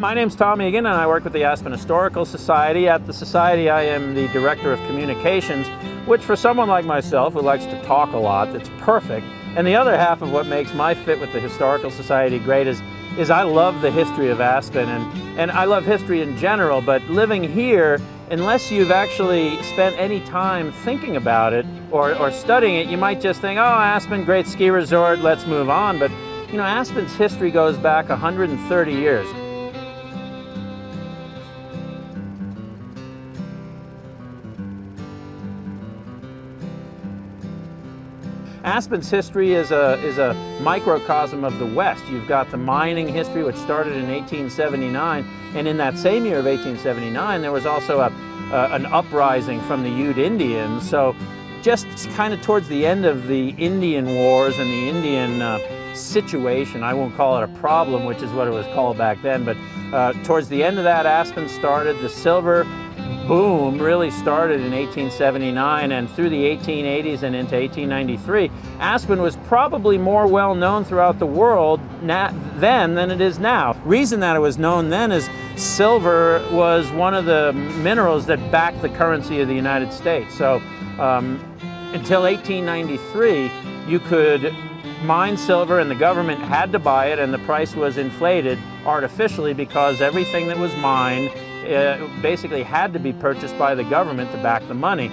My name's Tom Eagan, and I work with the Aspen Historical Society. At the Society, I am the Director of Communications, which for someone like myself who likes to talk a lot, it's perfect. And the other half of what makes my fit with the Historical Society great is I love the history of Aspen, and I love history in general, but living here, unless you've actually spent any time thinking about it or studying it, you might just think, oh, Aspen, great ski resort, let's move on. But you know, Aspen's history goes back 130 years. Aspen's history is a microcosm of the West. You've got the mining history, which started in 1879, and in that same year of 1879, there was also an uprising from the Ute Indians. So just kind of towards the end of the Indian Wars and the Indian situation, I won't call it a problem, which is what it was called back then, but towards the end of that, Aspen started. The silver boom really started in 1879, and through the 1880s and into 1893, Aspen was probably more well known throughout the world then than it is now. Reason that it was known then is silver was one of the minerals that backed the currency of the United States. So until 1893, you could mine silver and the government had to buy it, and the price was inflated artificially because everything that was mined basically had to be purchased by the government to back the money.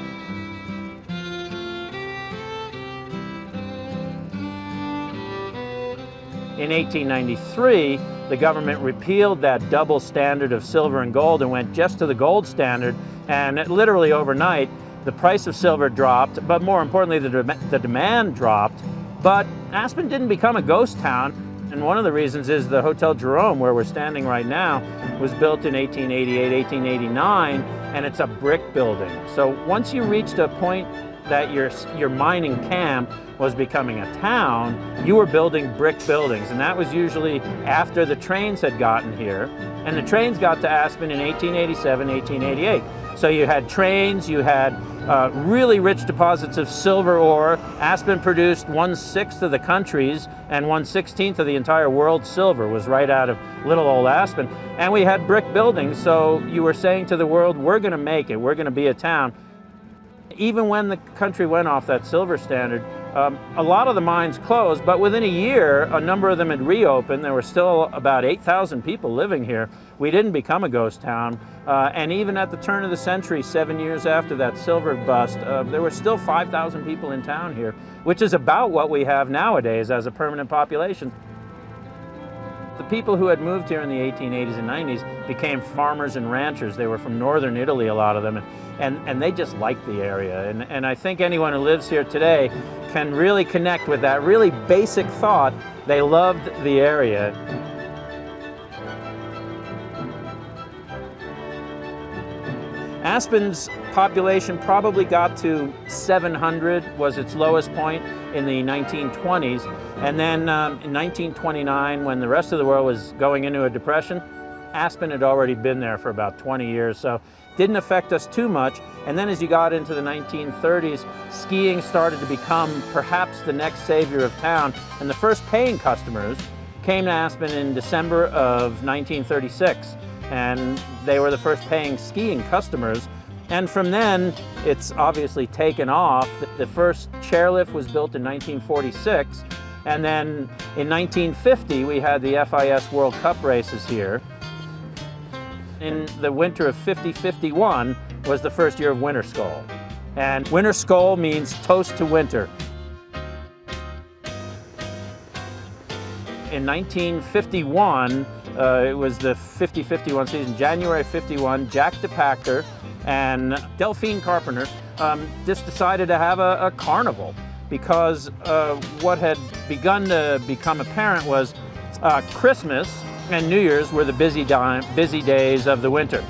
In 1893, the government repealed that double standard of silver and gold and went just to the gold standard, and literally overnight, the price of silver dropped, but more importantly, the demand dropped. But Aspen didn't become a ghost town. And one of the reasons is the Hotel Jerome, where we're standing right now, was built in 1888, 1889, and it's a brick building. So once you reached a point that your mining camp was becoming a town, you were building brick buildings, and that was usually after the trains had gotten here. And the trains got to Aspen in 1887, 1888. So you had trains, you had really rich deposits of silver ore. Aspen produced 1/6 of the country's and 1/16 of the entire world's silver was right out of little old Aspen. And we had brick buildings, so you were saying to the world, we're going to make it, we're going to be a town. Even when the country went off that silver standard, a lot of the mines closed, but within a year, a number of them had reopened. There were still about 8,000 people living here. We didn't become a ghost town. And even at the turn of the century, 7 years after that silver bust, there were still 5,000 people in town here, which is about what we have nowadays as a permanent population. The people who had moved here in the 1880s and 90s became farmers and ranchers. They were from northern Italy, a lot of them, and they just liked the area. And I think anyone who lives here today can really connect with that really basic thought. They loved the area. Aspen's population probably got to 700, was its lowest point in the 1920s. And then in 1929, when the rest of the world was going into a depression, Aspen had already been there for about 20 years, so didn't affect us too much. And then as you got into the 1930s, skiing started to become perhaps the next savior of town. And the first paying customers came to Aspen in December of 1936. And they were the first paying skiing customers. And from then, it's obviously taken off. The first chairlift was built in 1946. And then in 1950, we had the FIS World Cup races here. In the winter of 50-51 was the first year of Winterskol. And Winterskol means toast to winter. In 1951, it was the 50-51 season, January 51, Jack DePactor and Delphine Carpenter just decided to have a carnival, because what had begun to become apparent was Christmas and New Year's were the busy days of the winter.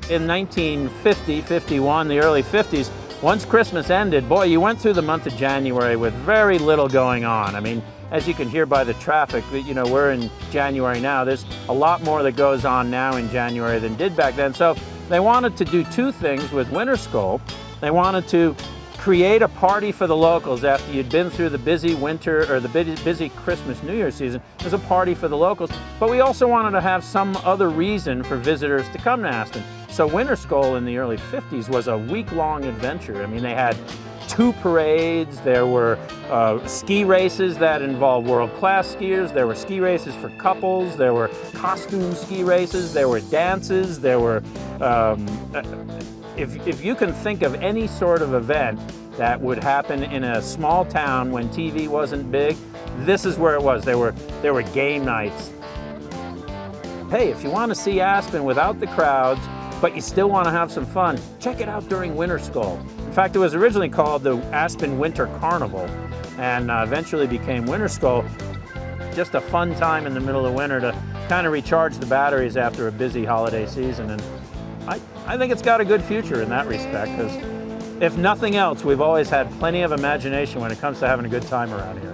In 1950-51, the early 50s, once Christmas ended, boy, you went through the month of January with very little going on. I mean, as you can hear by the traffic, you know, we're in January now. There's a lot more that goes on now in January than did back then. So they wanted to do two things with Winterskol. They wanted to create a party for the locals after you'd been through the busy winter or the busy Christmas, New Year season. It was a party for the locals, but we also wanted to have some other reason for visitors to come to Aspen. So Winterskol in the early 50s was a week-long adventure. I mean, they had 2 parades, there were ski races that involved world-class skiers, there were ski races for couples, there were costume ski races, there were dances, there were, if you can think of any sort of event that would happen in a small town when TV wasn't big, this is where it was. There were game nights. Hey, if you want to see Aspen without the crowds, but you still want to have some fun, check it out during Winterskol. In fact, it was originally called the Aspen Winter Carnival and eventually became Winterskol. Just a fun time in the middle of winter to kind of recharge the batteries after a busy holiday season. And I think it's got a good future in that respect, because if nothing else, we've always had plenty of imagination when it comes to having a good time around here.